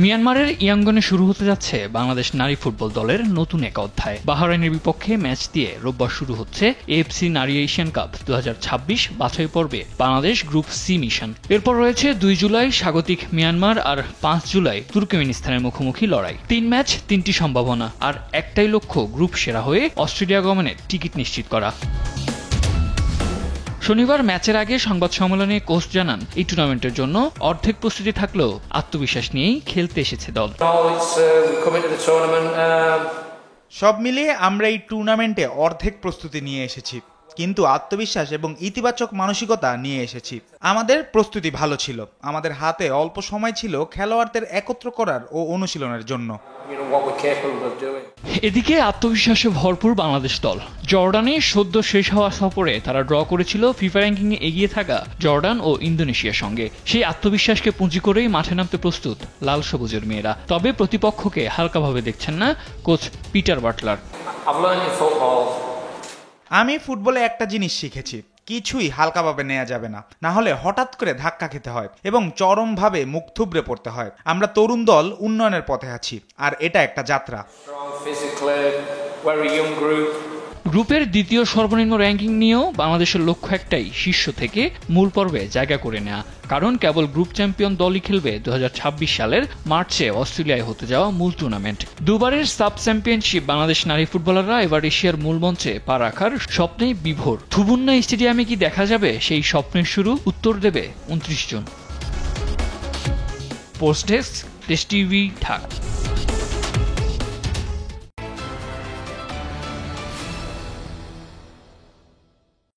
মিয়ানমারের ইয়াঙ্গনে শুরু হতে যাচ্ছে বাংলাদেশ নারী ফুটবল দলের নতুন এক অধ্যায়। বাহরাইনের বিপক্ষে ম্যাচ দিয়ে রোববার শুরু হচ্ছে এএফসি নারী এশিয়ান কাপ 2026 বাছাই পর্বে বাংলাদেশ গ্রুপ সি মিশন। এরপর রয়েছে 2 জুলাই স্বাগতিক মিয়ানমার আর 5 জুলাই তুর্কমেনিস্তানের মুখোমুখি লড়াই। 3 ম্যাচ 3টি সম্ভাবনা আর একটাই লক্ষ্য গ্রুপ সেরা হয়ে অস্ট্রেলিয়া গমনের টিকিট নিশ্চিত করা। শনিবার ম্যাচের আগে সংবাদ সম্মেলনে কোচ জানান, এই টুর্নামেন্টের জন্য অর্ধেক প্রস্তুতি থাকলেও আত্মবিশ্বাস নিয়েই খেলতে এসেছে দল। সব মিলিয়ে আমরা এই টুর্নামেন্টে অর্ধেক প্রস্তুতি নিয়ে এসেছি, কিন্তু আত্মবিশ্বাস এবং ইতিবাচক মানসিকতা নিয়ে এসেছি। আমাদের প্রস্তুতি ভালো ছিল। আমাদের হাতে অল্প সময় ছিল খেলোয়াড়দের একত্র করার ও অনুশীলনের জন্য। এদিকে আত্মবিশ্বাসে ভরপুর বাংলাদেশ দল। জর্ডানে সদ্য শেষ হওয়া সফরে তারা ড্র করেছিল ফিফা র্যাঙ্কিংয়ে এগিয়ে থাকা জর্ডান ও ইন্দোনেশিয়ার সঙ্গে। সেই আত্মবিশ্বাসকে পুঁজি করেই মাঠে নামতে প্রস্তুত লাল সবুজের মেয়েরা। তবে প্রতিপক্ষকে হালকাভাবে দেখছেন না কোচ পিটার বাটলার। আমি ফুটবলে একটা জিনিস শিখেছি, কিছুই হালকাভাবে নেওয়া যাবে না, না হলে হঠাৎ করে ধাক্কা খেতে হয় এবং চরমভাবে মুখ থুবড়ে পড়তে হয়। আমরা তরুণ দল উন্নয়নের পথে আছি, আর এটা একটা যাত্রা। গ্রুপের দ্বিতীয় সর্বনিম্ন র্যাঙ্কিং নিয়েও বাংলাদেশের লক্ষ্য একটাই, শীর্ষ থেকে মূল পর্বে জায়গা করে নেওয়া। কারণ কেবল গ্রুপ চ্যাম্পিয়ন দলই খেলবে 2026 সালের মার্চে অস্ট্রেলিয়ায় হতে যাওয়া মূল টুর্নামেন্ট। দুবারের সাব চ্যাম্পিয়নশিপ বাংলাদেশ নারী ফুটবলাররা এবার এশিয়ার মূল মঞ্চে পা রাখার স্বপ্নে বিভোর। থুবুন্না স্টেডিয়ামে কি দেখা যাবে সেই স্বপ্নের শুরু? উত্তর দেবে 29 June. Post desk, test TV, Dhaka.